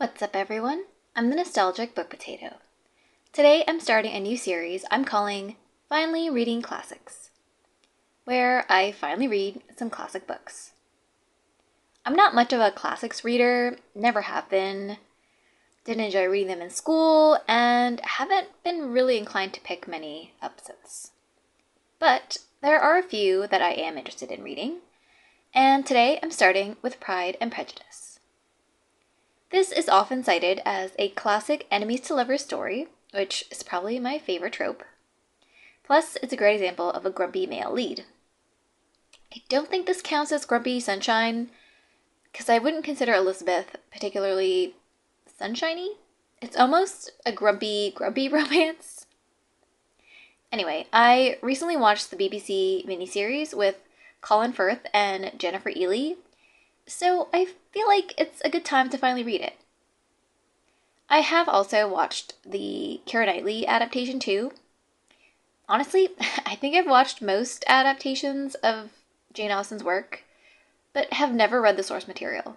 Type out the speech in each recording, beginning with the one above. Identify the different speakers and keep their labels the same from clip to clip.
Speaker 1: What's up, everyone? I'm the Nostalgic Book Potato. Today I'm starting a new series I'm calling Finally Reading Classics, where I finally read some classic books. I'm not much of a classics reader, never have been, didn't enjoy reading them in school, and haven't been really inclined to pick many up since. But there are a few that I am interested in reading, and today I'm starting with Pride and Prejudice. This is often cited as a classic enemies to lovers story, which is probably my favorite trope. Plus, it's a great example of a grumpy male lead. I don't think this counts as grumpy sunshine, because I wouldn't consider Elizabeth particularly sunshiny. It's almost a grumpy romance. Anyway, I recently watched the BBC miniseries with Colin Firth and Jennifer Ehle, so I feel like it's a good time to finally read it. I have also watched the Keira Knightley adaptation too. Honestly, I think I've watched most adaptations of Jane Austen's work, but have never read the source material,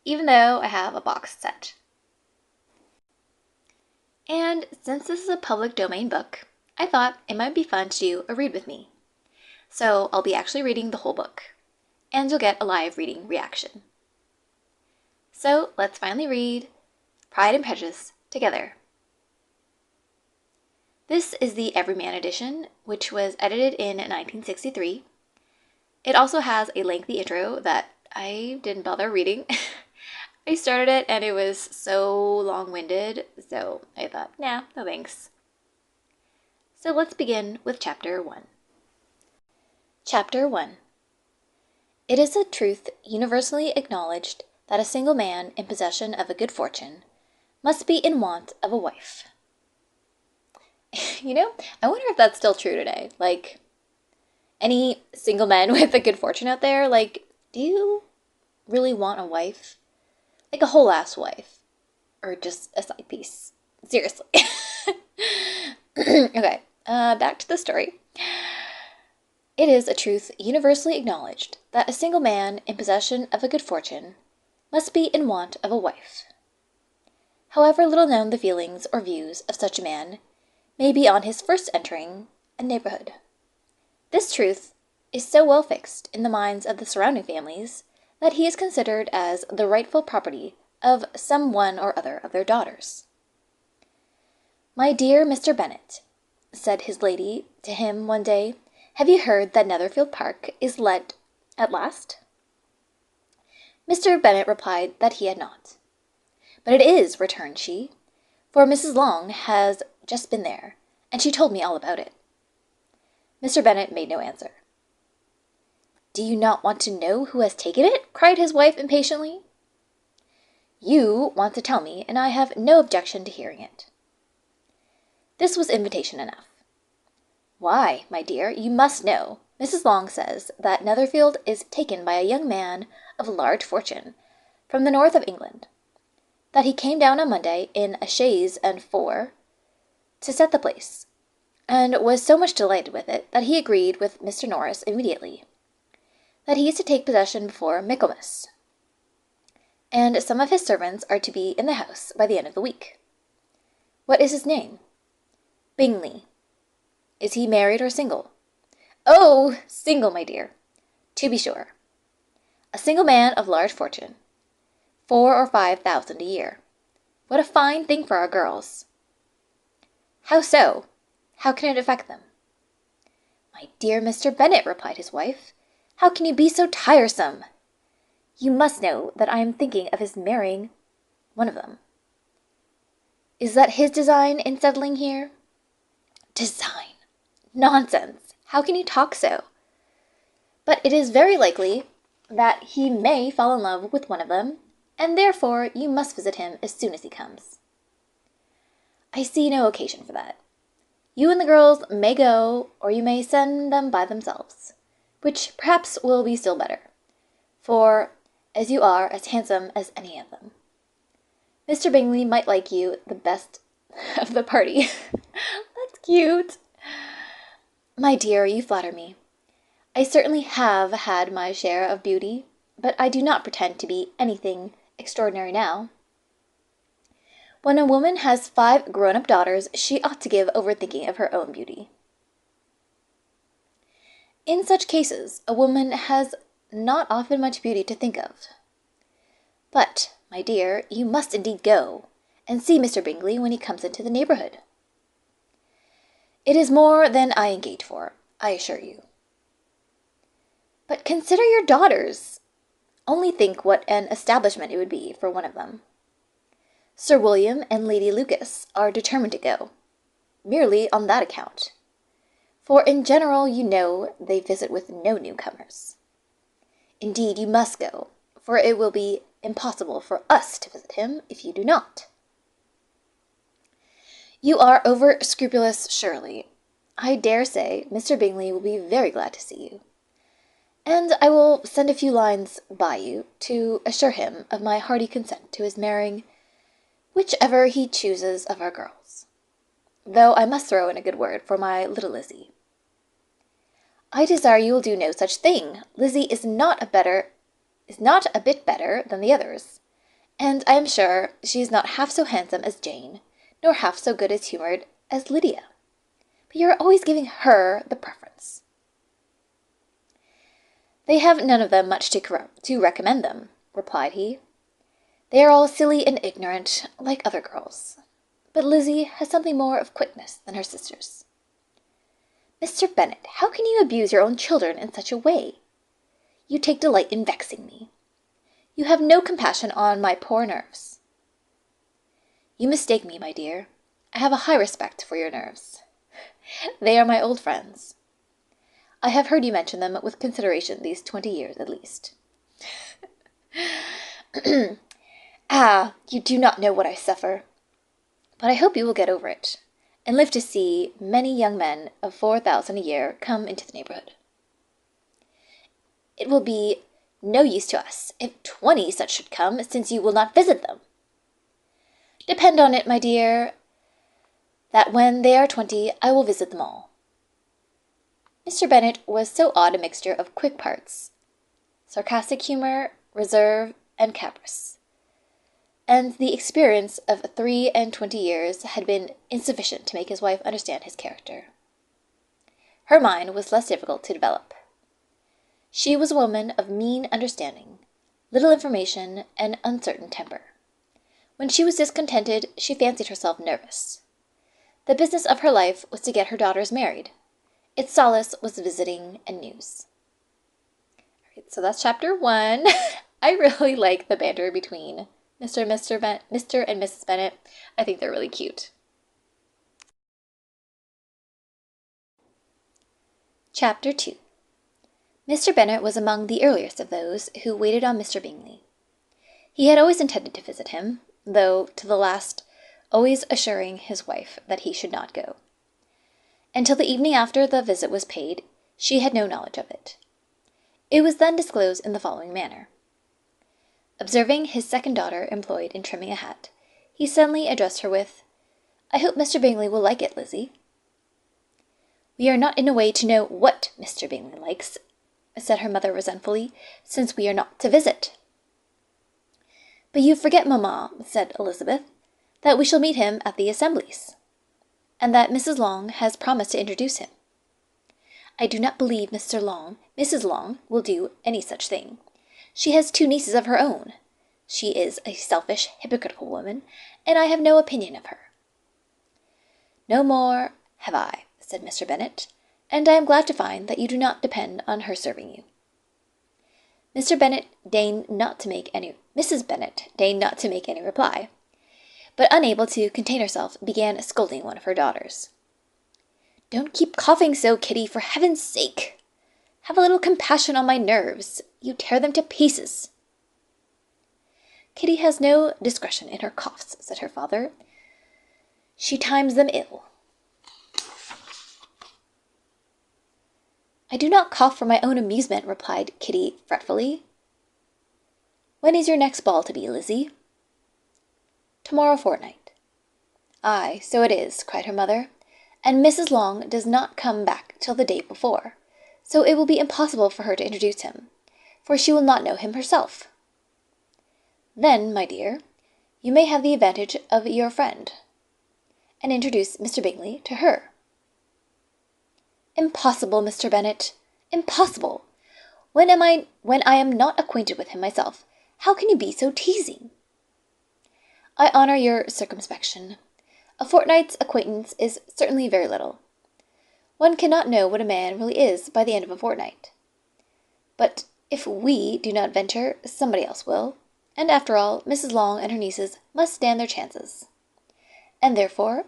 Speaker 1: even though I have a box set. And since this is a public domain book, I thought it might be fun to do a read with me. So I'll be actually reading the whole book, and you'll get a live reading reaction. So let's finally read Pride and Prejudice together. This is the Everyman edition, which was edited in 1963. It also has a lengthy intro that I didn't bother reading. I started it and it was so long-winded, so I thought, nah, no thanks. So let's begin with Chapter 1. Chapter 1. It is a truth universally acknowledged that a single man in possession of a good fortune must be in want of a wife. I wonder if that's still true today. Like, any single men with a good fortune out there, do you really want a wife? Like a whole ass wife? Or just a side piece? Seriously. Okay, back to the story. It is a truth universally acknowledged that a single man in possession of a good fortune must be in want of a wife. However little known the feelings or views of such a man may be on his first entering a neighborhood, this truth is so well fixed in the minds of the surrounding families that he is considered as the rightful property of some one or other of their daughters. "My dear Mr. Bennet," said his lady to him one day, "have you heard that Netherfield Park is let at last?" Mr. Bennet replied that he had not. "But it is," returned she, "for Mrs. Long has just been there, and she told me all about it." Mr. Bennet made no answer. "Do you not want to know who has taken it?" cried his wife impatiently. "You want to tell me, and I have no objection to hearing it." This was invitation enough. "Why, my dear, you must know. Mrs. Long says that Netherfield is taken by a young man of large fortune from the north of England, that he came down on Monday in a chaise and four to set the place, and was so much delighted with it that he agreed with Mr. Norris immediately, that he is to take possession before Michaelmas, and some of his servants are to be in the house by the end of the week. What is his name? Bingley. Is he married or single? Oh, single, my dear. To be sure. A single man of large fortune. 4,000 or 5,000 a year. What a fine thing for our girls. How so? How can it affect them? My dear Mr. Bennet, replied his wife, how can you be so tiresome? You must know that I am thinking of his marrying one of them. Is that his design in settling here? Design? Nonsense! How can you talk so? But it is very likely that he may fall in love with one of them, and therefore you must visit him as soon as he comes. I see no occasion for that. You and the girls may go, or you may send them by themselves, which perhaps will be still better, for as you are as handsome as any of them, Mr. Bingley might like you the best of the party. That's cute. My dear, you flatter me. I certainly have had my share of beauty, but I do not pretend to be anything extraordinary now. When a woman has 5 grown-up daughters, she ought to give over thinking of her own beauty. In such cases, a woman has not often much beauty to think of. But, my dear, you must indeed go, and see Mr. Bingley when he comes into the neighbourhood. It is more than I engage for, I assure you. But consider your daughters. Only think what an establishment it would be for one of them. Sir William and Lady Lucas are determined to go, merely on that account. For in general, you know, they visit with no newcomers. Indeed, you must go, for it will be impossible for us to visit him if you do not. You are over-scrupulous, surely. I dare say Mr. Bingley will be very glad to see you. And I will send a few lines by you to assure him of my hearty consent to his marrying whichever he chooses of our girls, though I must throw in a good word for my little Lizzie. I desire you will do no such thing. Lizzie is not a bit better than the others, and I am sure she is not half so handsome as Jane, nor half so good as humoured as Lydia. But you are always giving her the preference. They have none of them much to recommend them, replied he. They are all silly and ignorant, like other girls. But Lizzie has something more of quickness than her sisters. Mr. Bennet, how can you abuse your own children in such a way? You take delight in vexing me. You have no compassion on my poor nerves. You mistake me, my dear. I have a high respect for your nerves. They are my old friends. I have heard you mention them with consideration these 20 years at least. Ah, you do not know what I suffer. But I hope you will get over it, and live to see many young men of 4,000 a year come into the neighbourhood. It will be no use to us if 20 such should come, since you will not visit them. Depend on it, my dear, that when they are 20, I will visit them all. Mr. Bennet was so odd a mixture of quick parts, sarcastic humour, reserve, and caprice, and the experience of 23 years had been insufficient to make his wife understand his character. Her mind was less difficult to develop. She was a woman of mean understanding, little information, and uncertain temper. When she was discontented, she fancied herself nervous. The business of her life was to get her daughters married. Its solace was visiting and news. All right, so that's chapter 1. I really like the banter between Mr. and Mrs. Bennet. I think they're really cute. Chapter 2. Mr. Bennet was among the earliest of those who waited on Mr. Bingley. He had always intended to visit him, though to the last always assuring his wife that he should not go. Until the evening after the visit was paid, she had no knowledge of it. It was then disclosed in the following manner. Observing his second daughter employed in trimming a hat, he suddenly addressed her with, "I hope Mr. Bingley will like it, Lizzie." "We are not in a way to know what Mr. Bingley likes," said her mother resentfully, "since we are not to visit." "But you forget, mamma," said Elizabeth, "that we shall meet him at the assemblies, and that Mrs. Long has promised to introduce him. I do not believe Mrs. Long will do any such thing. She has 2 nieces of her own. She is a selfish, hypocritical woman, and I have no opinion of her." "No more have I," said Mr. Bennet, "and I am glad to find that you do not depend on her serving you." Mrs. Bennet deigned not to make any reply, but unable to contain herself, began scolding one of her daughters. "Don't keep coughing so, Kitty, for heaven's sake! Have a little compassion on my nerves. You tear them to pieces." "Kitty has no discretion in her coughs," said her father. "She times them ill." "I do not cough for my own amusement," replied Kitty fretfully. "When is your next ball to be, Lizzie?" "Tomorrow fortnight." "Ay, so it is," cried her mother, "and Mrs. Long does not come back till the day before, so it will be impossible for her to introduce him, for she will not know him herself." "Then, my dear, you may have the advantage of your friend, and introduce Mr. Bingley to her." "Impossible, Mr. Bennet, impossible! When I am not acquainted with him myself, how can you be so teasing?" "I honour your circumspection. A fortnight's acquaintance is certainly very little. One cannot know what a man really is by the end of a fortnight. But if we do not venture, somebody else will, and after all, Mrs. Long and her nieces must stand their chances. And therefore,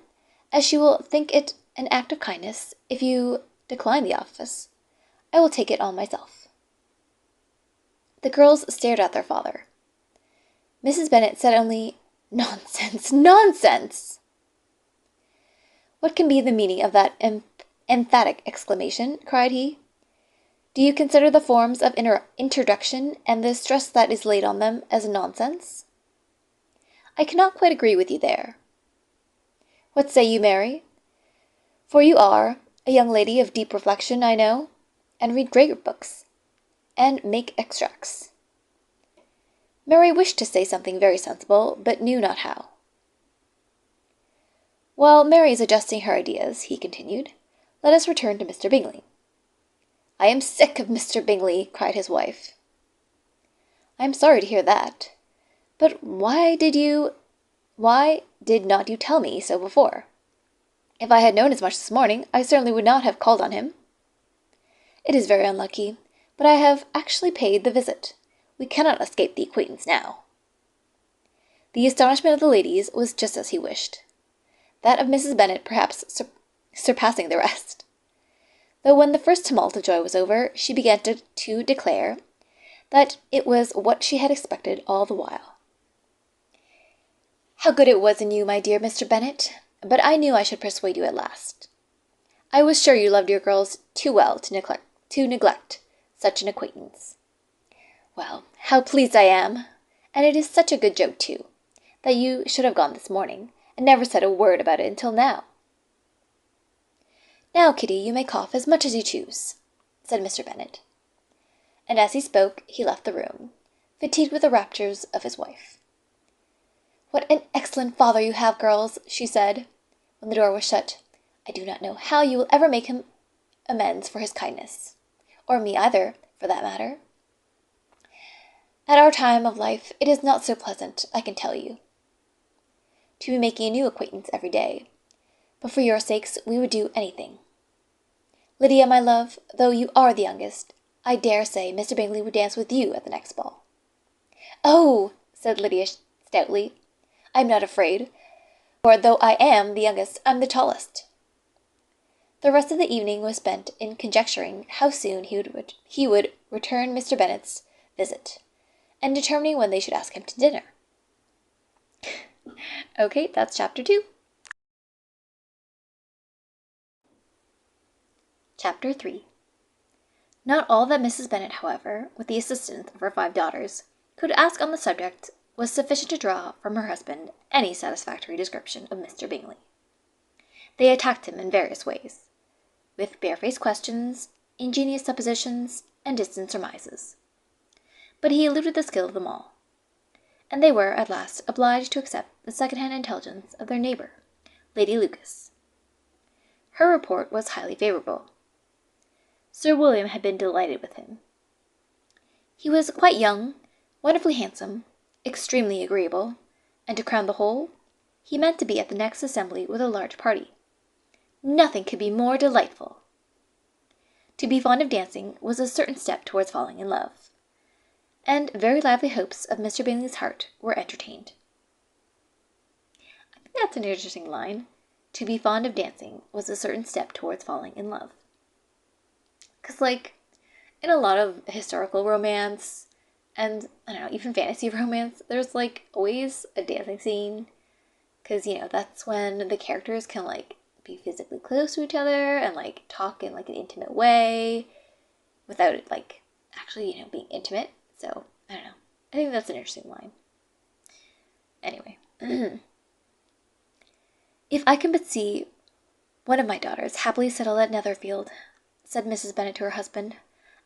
Speaker 1: as she will think it an act of kindness if you decline the office, I will take it on myself." The girls stared at their father. Mrs. Bennet said only, "Nonsense, nonsense!" "What can be the meaning of that emphatic exclamation?" cried he. "Do you consider the forms of introduction and the stress that is laid on them as nonsense?" "I cannot quite agree with you there." "What say you, Mary? For you are a young lady of deep reflection, I know, and read great books, and make extracts." Mary wished to say something very sensible, but knew not how. "While Mary is adjusting her ideas," he continued, "let us return to Mr. Bingley." "I am sick of Mr. Bingley," cried his wife. "I am sorry to hear that. But why did not you tell me so before? If I had known as much this morning, I certainly would not have called on him." "It is very unlucky, but I have actually paid the visit. We cannot escape the acquaintance now." The astonishment of the ladies was just as he wished. That of Mrs. Bennet perhaps surpassing the rest. Though when the first tumult of joy was over, she began to declare that it was what she had expected all the while. "How good it was in you, my dear Mr. Bennet! But I knew I should persuade you at last. I was sure you loved your girls too well to neglect such an acquaintance. Well, how pleased I am! And it is such a good joke, too, that you should have gone this morning, and never said a word about it until now." "Now, Kitty, you may cough as much as you choose," said Mr. Bennet. And as he spoke, he left the room, fatigued with the raptures of his wife. "What an excellent father you have, girls," she said, when the door was shut. "I do not know how you will ever make him amends for his kindness, or me either, for that matter. At our time of life it is not so pleasant, I can tell you, to be making a new acquaintance every day, but for your sakes we would do anything. Lydia, my love, though you are the youngest, I dare say Mr. Bingley would dance with you at the next ball." "Oh," said Lydia stoutly, "I am not afraid, for though I am the youngest, I'm the tallest." The rest of the evening was spent in conjecturing how soon he would return Mr. Bennet's visit, and determining when they should ask him to dinner. Okay, that's chapter 2. Chapter 3. Not all that Mrs. Bennet, however, with the assistance of her 5 daughters, could ask on the subject was sufficient to draw from her husband any satisfactory description of Mr. Bingley. They attacked him in various ways, with barefaced questions, ingenious suppositions, and distant surmises. But he eluded the skill of them all, and they were at last obliged to accept the second-hand intelligence of their neighbour, Lady Lucas. Her report was highly favourable. Sir William had been delighted with him. He was quite young, wonderfully handsome, extremely agreeable, and to crown the whole, he meant to be at the next assembly with a large party. Nothing could be more delightful. To be fond of dancing was a certain step towards falling in love, and very lively hopes of Mr. Bingley's heart were entertained. I think that's an interesting line. To be fond of dancing was a certain step towards falling in love. Because, in a lot of historical romance, and, I don't know, even fantasy romance, there's, always a dancing scene. Because, that's when the characters can, be physically close to each other and, talk in, an intimate way without it, actually, being intimate. So, I don't know. I think that's an interesting line. Anyway. "If I can but see one of my daughters happily settled at Netherfield," said Mrs. Bennet to her husband,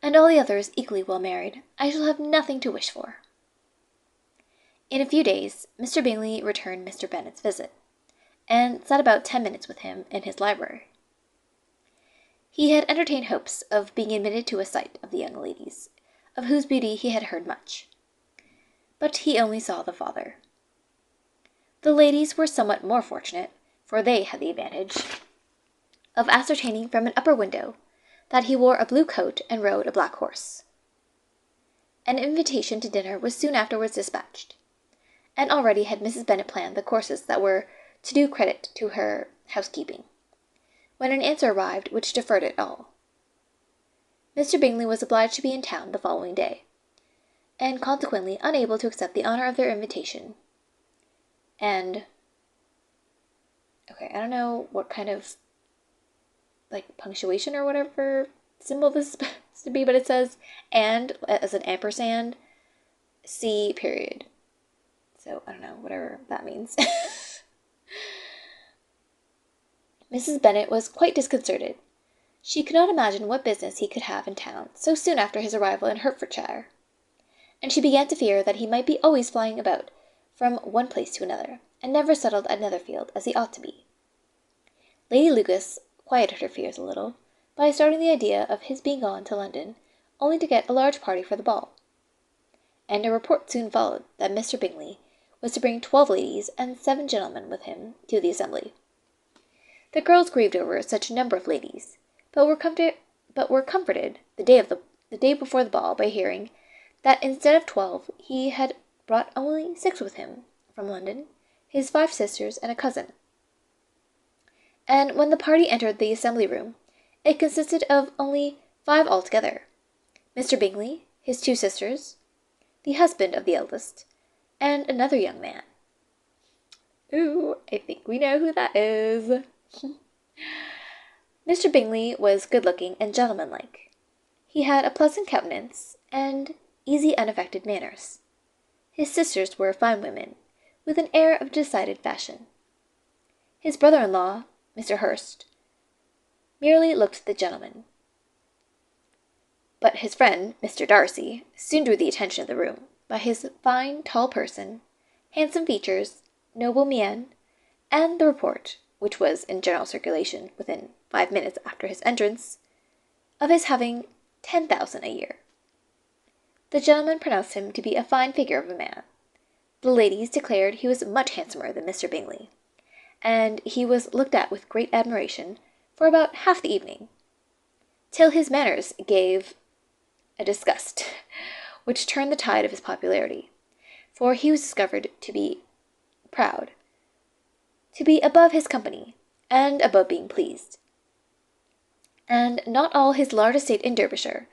Speaker 1: "and all the others equally well married, I shall have nothing to wish for." In a few days, Mr. Bingley returned Mr. Bennet's visit, and sat about 10 minutes with him in his library. He had entertained hopes of being admitted to a sight of the young ladies, of whose beauty he had heard much. But he only saw the father. The ladies were somewhat more fortunate, for they had the advantage of ascertaining from an upper window that he wore a blue coat and rode a black horse. An invitation to dinner was soon afterwards dispatched, and already had Mrs. Bennet planned the courses that were to do credit to her housekeeping, when an answer arrived which deferred it all. Mr. Bingley was obliged to be in town the following day, and consequently unable to accept the honour of their invitation. And, okay, I don't know what kind of, punctuation or whatever symbol this is supposed to be, but it says, and, as an ampersand, C period. So, I don't know, whatever that means. Mrs. Bennet was quite disconcerted. She could not imagine what business he could have in town so soon after his arrival in Hertfordshire, and she began to fear that he might be always flying about from one place to another, and never settled at Netherfield as he ought to be. Lady Lucas quieted her fears a little by starting the idea of his being gone to London only to get a large party for the ball, and a report soon followed that Mr. Bingley was to bring 12 ladies and 7 gentlemen with him to the assembly. The girls grieved over such a number of ladies, but were comforted the day before the ball by hearing that instead of 12 he had brought only 6 with him from London, his 5 sisters and a cousin. And when the party entered the assembly room, it consisted of only 5 altogether: Mr. Bingley, his 2 sisters, the husband of the eldest, and another young man. Ooh, I think we know who that is. Mr. Bingley was good-looking and gentlemanlike. He had a pleasant countenance and easy, unaffected manners. His sisters were fine women, with an air of decided fashion. His brother-in-law, Mr. Hurst, merely looked the gentleman. But his friend, Mr. Darcy, soon drew the attention of the room by his fine, tall person, handsome features, noble mien, and the report, which was in general circulation within 5 minutes after his entrance, of his having 10,000 a year. The gentlemen pronounced him to be a fine figure of a man. The ladies declared he was much handsomer than Mr. Bingley, and he was looked at with great admiration for about half the evening, till his manners gave a disgust, which turned the tide of his popularity, for he was discovered to be proud, to be above his company, and above being pleased. And not all his large estate in Derbyshire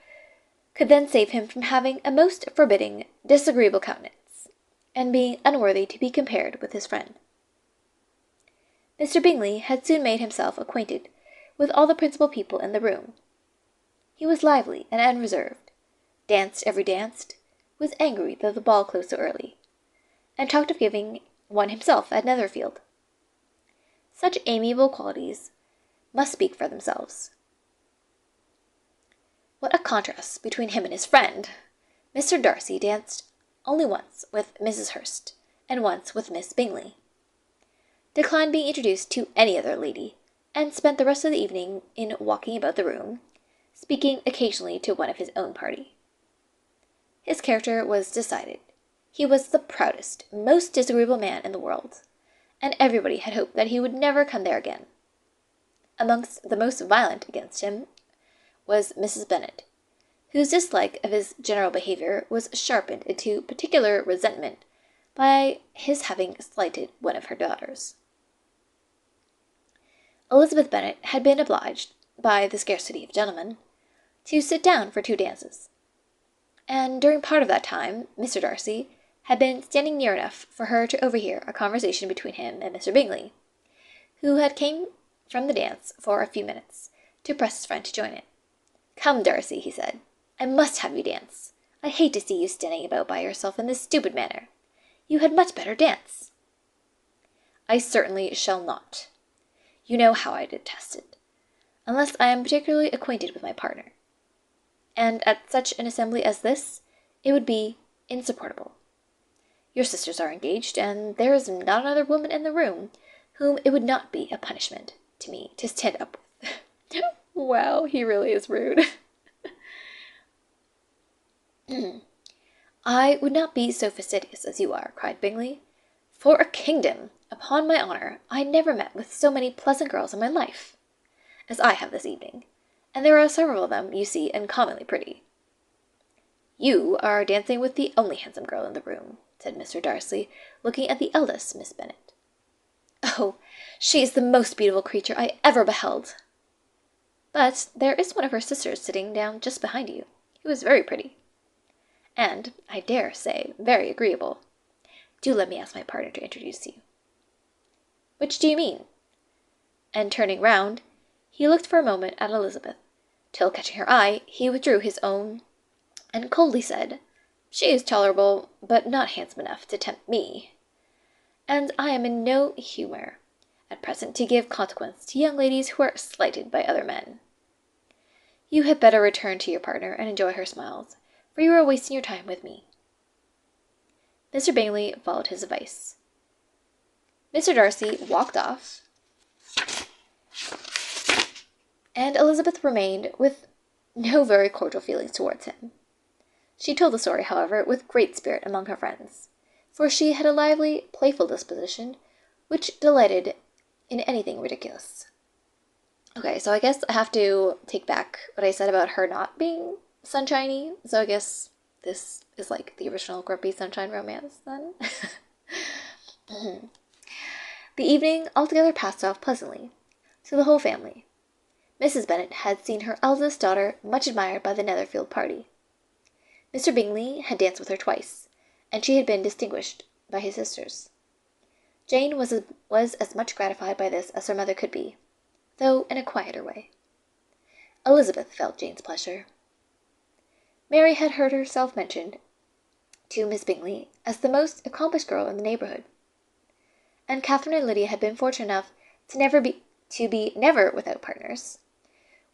Speaker 1: could then save him from having a most forbidding, disagreeable countenance, and being unworthy to be compared with his friend. Mr. Bingley had soon made himself acquainted with all the principal people in the room. He was lively and unreserved, danced every dance, was angry though the ball closed so early, and talked of giving one himself at Netherfield. Such amiable qualities must speak for themselves. What a contrast between him and his friend! Mr. Darcy danced only once with Mrs. Hurst, and once with Miss Bingley, declined being introduced to any other lady, and spent the rest of the evening in walking about the room, speaking occasionally to one of his own party. His character was decided. He was the proudest, most disagreeable man in the world, and everybody had hoped that he would never come there again. Amongst the most violent against him was Mrs. Bennet, whose dislike of his general behaviour was sharpened into particular resentment by his having slighted one of her daughters. Elizabeth Bennet had been obliged, by the scarcity of gentlemen, to sit down for 2 dances, and during part of that time Mr. Darcy had been standing near enough for her to overhear a conversation between him and Mr. Bingley, who had came from the dance for a few minutes to press his friend to join it. "Come, Darcy," he said, "I must have you dance. I hate to see you standing about by yourself in this stupid manner. You had much better dance." "I certainly shall not. You know how I detest it, unless I am particularly acquainted with my partner. And at such an assembly as this, it would be insupportable. Your sisters are engaged, and there is not another woman in the room whom it would not be a punishment to me to stand up with. Wow, he really is rude. I would not be so fastidious as you are, cried Bingley. For a kingdom! Upon my honour, I never met with so many pleasant girls in my life as I have this evening, and there are several of them, you see, uncommonly pretty. You are dancing with the only handsome girl in the room, said Mr. Darcy, looking at the eldest Miss Bennet. Oh, she is the most beautiful creature I ever beheld. But there is one of her sisters sitting down just behind you, who is very pretty, and, I dare say, very agreeable. Do let me ask my partner to introduce you. Which do you mean? And turning round, he looked for a moment at Elizabeth, till catching her eye, he withdrew his own, and coldly said, She is tolerable, but not handsome enough to tempt me, and I am in no humour at present to give consequence to young ladies who are slighted by other men. You had better return to your partner and enjoy her smiles, for you are wasting your time with me. Mr. Bingley followed his advice. Mr. Darcy walked off, and Elizabeth remained with no very cordial feelings towards him. She told the story, however, with great spirit among her friends, for she had a lively, playful disposition, which delighted in anything ridiculous. Okay, so I guess I have to take back what I said about her not being sunshiny, so I guess this is like the original Grumpy Sunshine Romance, then. The evening altogether passed off pleasantly to the whole family. Mrs. Bennet had seen her eldest daughter much admired by the Netherfield party. Mr. Bingley had danced with her twice, and she had been distinguished by his sisters. Jane was as much gratified by this as her mother could be, though in a quieter way. Elizabeth felt Jane's pleasure. Mary had heard herself mentioned to Miss Bingley as the most accomplished girl in the neighbourhood, and Catherine and Lydia had been fortunate enough to be never without partners,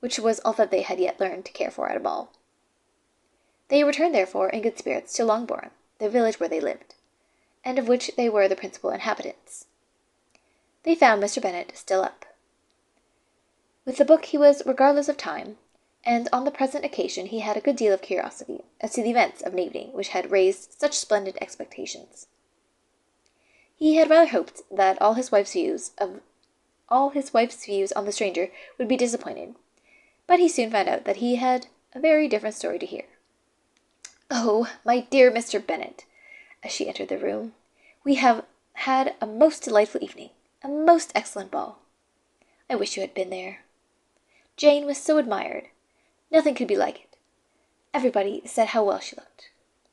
Speaker 1: which was all that they had yet learned to care for at a ball. They returned, therefore, in good spirits to Longbourn, the village where they lived, and of which they were the principal inhabitants. They found Mr. Bennet still up. With the book he was regardless of time, and on the present occasion he had a good deal of curiosity as to the events of an evening which had raised such splendid expectations. He had rather hoped that all his wife's views on the stranger would be disappointed, but he soon found out that he had a very different story to hear. Oh, my dear Mr. Bennet, as she entered the room, we have had a most delightful evening, a most excellent ball. I wish you had been there. Jane was so admired. Nothing could be like it. Everybody said how well she looked,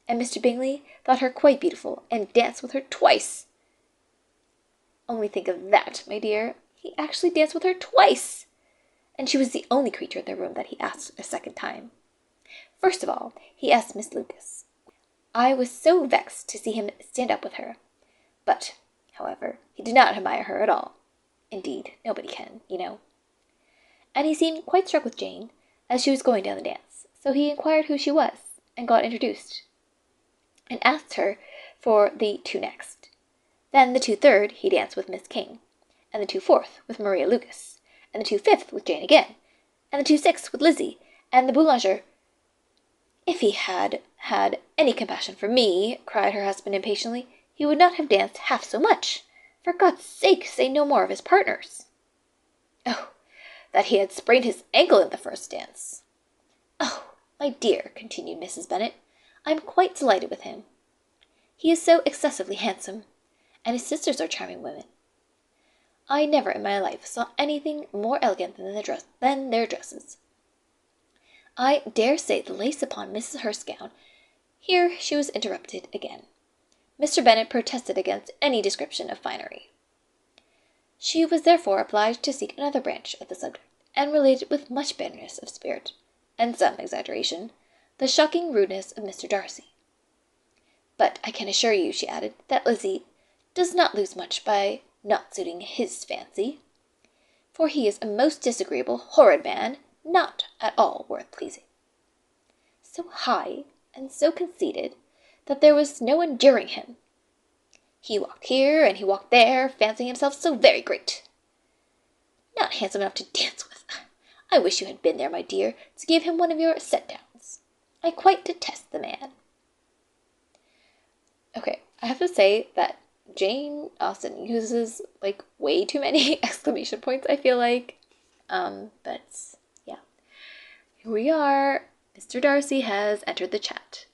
Speaker 1: and Mr. Bingley thought her quite beautiful, and danced with her twice. Only think of that, my dear. He actually danced with her twice, and she was the only creature in the room that he asked a second time. First of all, he asked Miss Lucas. I was so vexed to see him stand up with her, but, however, he did not admire her at all. Indeed, nobody can, you know. And he seemed quite struck with Jane, as she was going down the dance, so he inquired who she was, and got introduced, and asked her for the two next. Then the 2/3 he danced with Miss King, and the 2/4 with Maria Lucas, and the 2/5 with Jane again, and the 2/6 with Lizzie, and the Boulanger. If he had had any compassion for me, cried her husband impatiently, he would not have danced half so much. For God's sake, say no more of his partners. Oh, that he had sprained his ankle in the first dance. Oh, my dear, continued Mrs. Bennet, I am quite delighted with him. He is so excessively handsome, and his sisters are charming women. I never in my life saw anything more elegant than their dresses. I dare say the lace upon Mrs. Hurst's gown—" Here she was interrupted again. Mr. Bennet protested against any description of finery. She was therefore obliged to seek another branch of the subject, and related with much bitterness of spirit, and some exaggeration, the shocking rudeness of Mr. Darcy. But I can assure you, she added, that Lizzie does not lose much by not suiting his fancy, for he is a most disagreeable, horrid man, not at all worth pleasing. So high and so conceited that there was no enduring him, He walked here and he walked there, fancying himself so very great. Not handsome enough to dance with. I wish you had been there, my dear, to give him one of your set-downs. I quite detest the man. Okay, I have to say that Jane Austen uses, like, way too many exclamation points, I feel like. But, yeah. Here we are. Mr. Darcy has entered the chat.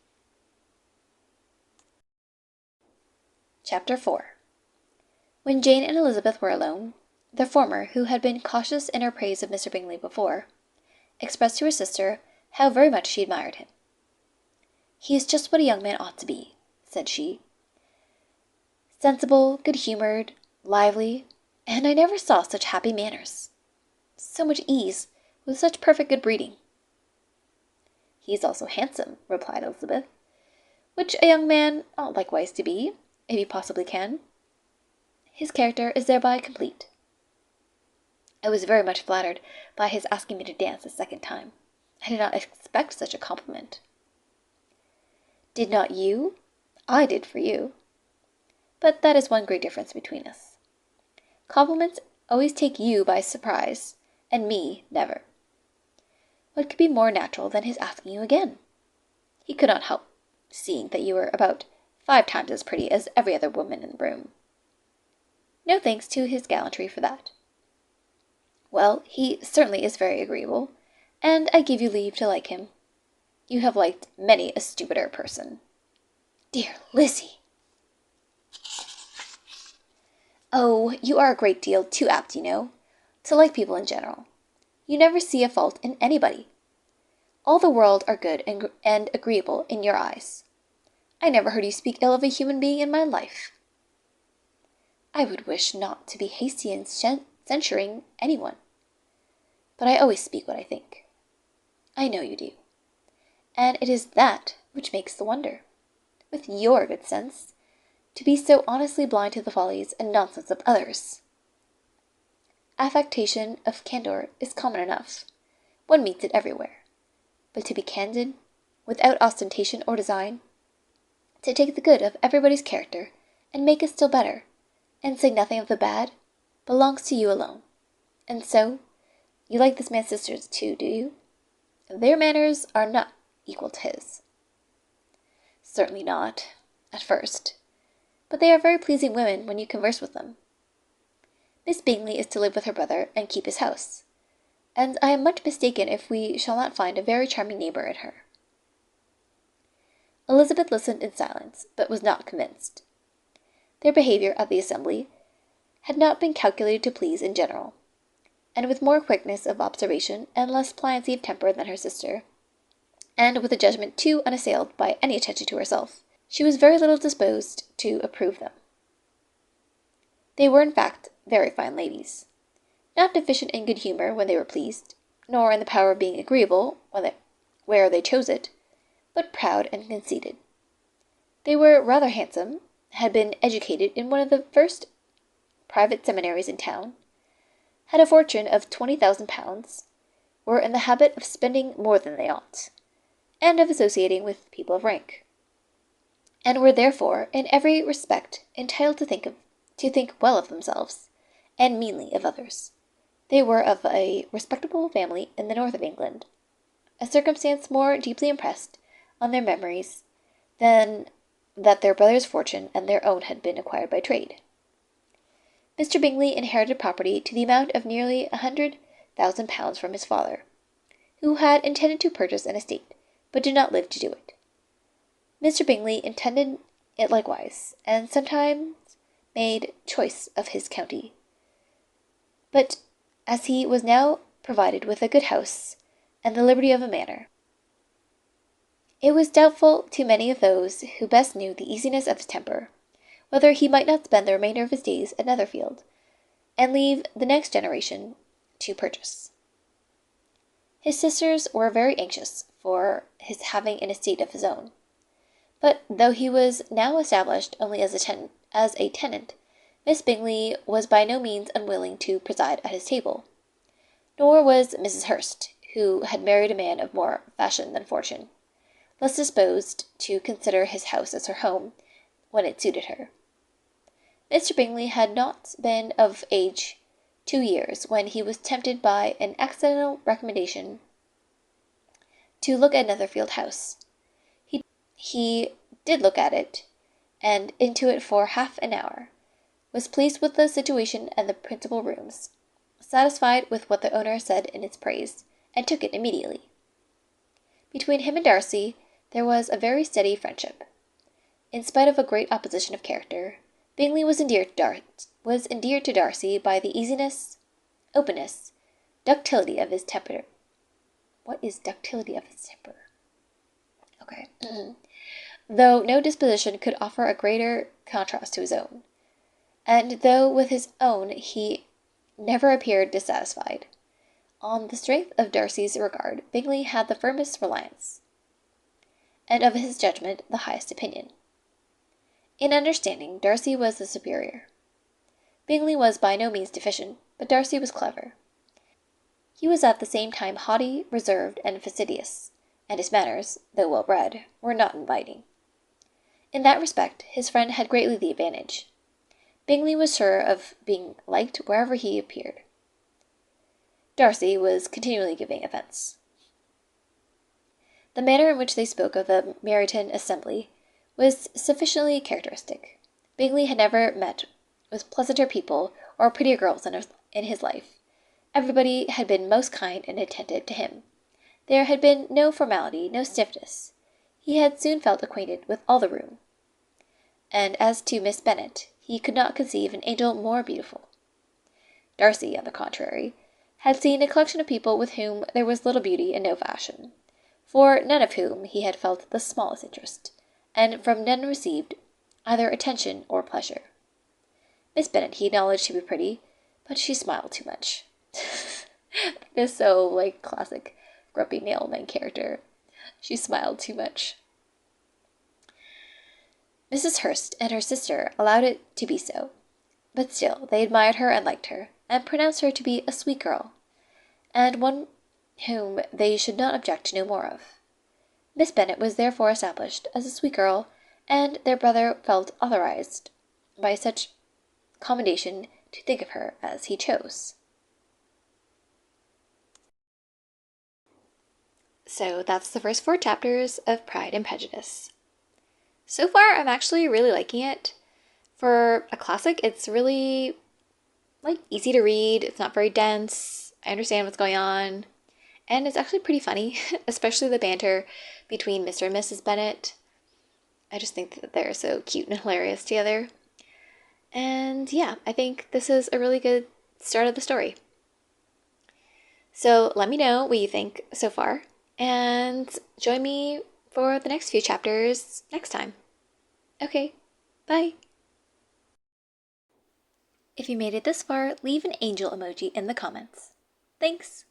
Speaker 1: Chapter 4. When Jane and Elizabeth were alone, the former, who had been cautious in her praise of Mr. Bingley before, expressed to her sister how very much she admired him. "He is just what a young man ought to be," said she. "Sensible, good-humoured, lively, and I never saw such happy manners. So much ease, with such perfect good breeding." "He is also handsome," replied Elizabeth, "which a young man ought likewise to be, if he possibly can. His character is thereby complete." I was very much flattered by his asking me to dance a second time. I did not expect such a compliment. "Did not you? I did for you. But that is one great difference between us. Compliments always take you by surprise, and me never. What could be more natural than his asking you again? He could not help seeing that you were about 5 times as pretty as every other woman in the room. No thanks to his gallantry for that. Well, he certainly is very agreeable, and I give you leave to like him. You have liked many a stupider person." "Dear Lizzie!" "Oh, you are a great deal too apt, you know, to like people in general. You never see a fault in anybody. All the world are good and agreeable in your eyes. I never heard you speak ill of a human being in my life." "I would wish not to be hasty in censuring anyone. But I always speak what I think." "I know you do. And it is that which makes the wonder, with your good sense, to be so honestly blind to the follies and nonsense of others. Affectation of candour is common enough. One meets it everywhere. But to be candid, without ostentation or design, to take the good of everybody's character, and make it still better, and say nothing of the bad, belongs to you alone. And so, you like this man's sisters too, do you? Their manners are not equal to his." "Certainly not, at first. But they are very pleasing women when you converse with them. Miss Bingley is to live with her brother and keep his house, and I am much mistaken if we shall not find a very charming neighbour in her." Elizabeth listened in silence, but was not convinced. Their behaviour at the assembly had not been calculated to please in general, and with more quickness of observation and less pliancy of temper than her sister, and with a judgment too unassailed by any attention to herself, she was very little disposed to approve them. They were in fact very fine ladies, not deficient in good humour when they were pleased, nor in the power of being agreeable where they chose it, but proud and conceited. They were rather handsome, had been educated in one of the first private seminaries in town, had a fortune of 20,000 pounds, were in the habit of spending more than they ought, and of associating with people of rank, and were therefore in every respect entitled to think well of themselves, and meanly of others. They were of a respectable family in the north of England, a circumstance more deeply impressed on their memories than that their brother's fortune and their own had been acquired by trade. Mr. Bingley inherited property to the amount of nearly 100,000 pounds from his father, who had intended to purchase an estate, but did not live to do it. Mr. Bingley intended it likewise, and sometimes made choice of his county. But as he was now provided with a good house and the liberty of a manor, it was doubtful to many of those who best knew the easiness of his temper, whether he might not spend the remainder of his days at Netherfield, and leave the next generation to purchase. His sisters were very anxious for his having an estate of his own, but though he was now established only as a tenant, Miss Bingley was by no means unwilling to preside at his table, nor was Mrs. Hurst, who had married a man of more fashion than fortune, less disposed to consider his house as her home when it suited her. Mr. Bingley had not been of age 2 years when he was tempted by an accidental recommendation to look at Netherfield House. He did look at it, and into it for half an hour, was pleased with the situation and the principal rooms, satisfied with what the owner said in its praise, and took it immediately. Between him and Darcy there was a very steady friendship. In spite of a great opposition of character, Bingley was endeared to Darcy by the easiness, openness, ductility of his temper. What is ductility of his temper? Okay. Though no disposition could offer a greater contrast to his own, and though with his own he never appeared dissatisfied. On the strength of Darcy's regard, Bingley had the firmest reliance, and of his judgment the highest opinion. In understanding, Darcy was the superior. Bingley was by no means deficient, but Darcy was clever. He was at the same time haughty, reserved, and fastidious, and his manners, though well bred, were not inviting. In that respect, his friend had greatly the advantage. Bingley was sure of being liked wherever he appeared. Darcy was continually giving offence. The manner in which they spoke of the Meryton assembly was sufficiently characteristic. Bingley had never met with pleasanter people or prettier girls in his life. Everybody had been most kind and attentive to him. There had been no formality, no stiffness. He had soon felt acquainted with all the room. And as to Miss Bennet, he could not conceive an angel more beautiful. Darcy, on the contrary, had seen a collection of people with whom there was little beauty and no fashion, for none of whom he had felt the smallest interest, and from none received either attention or pleasure. Miss Bennet he acknowledged to be pretty, but she smiled too much. That is so, classic grumpy mailman character. She smiled too much. Mrs. Hurst and her sister allowed it to be so, but still they admired her and liked her, and pronounced her to be a sweet girl, and one whom they should not object to know more of. Miss Bennet was therefore established as a sweet girl, and their brother felt authorized by such commendation to think of her as he chose. So that's the first 4 chapters of Pride and Prejudice. So far, I'm actually really liking it. For a classic, it's really, easy to read. It's not very dense. I understand what's going on. And it's actually pretty funny, especially the banter between Mr. and Mrs. Bennet. I just think that they're so cute and hilarious together. And yeah, I think this is a really good start of the story. So let me know what you think so far, and join me for the next few chapters next time. Okay, bye! If you made it this far, leave an angel emoji in the comments. Thanks!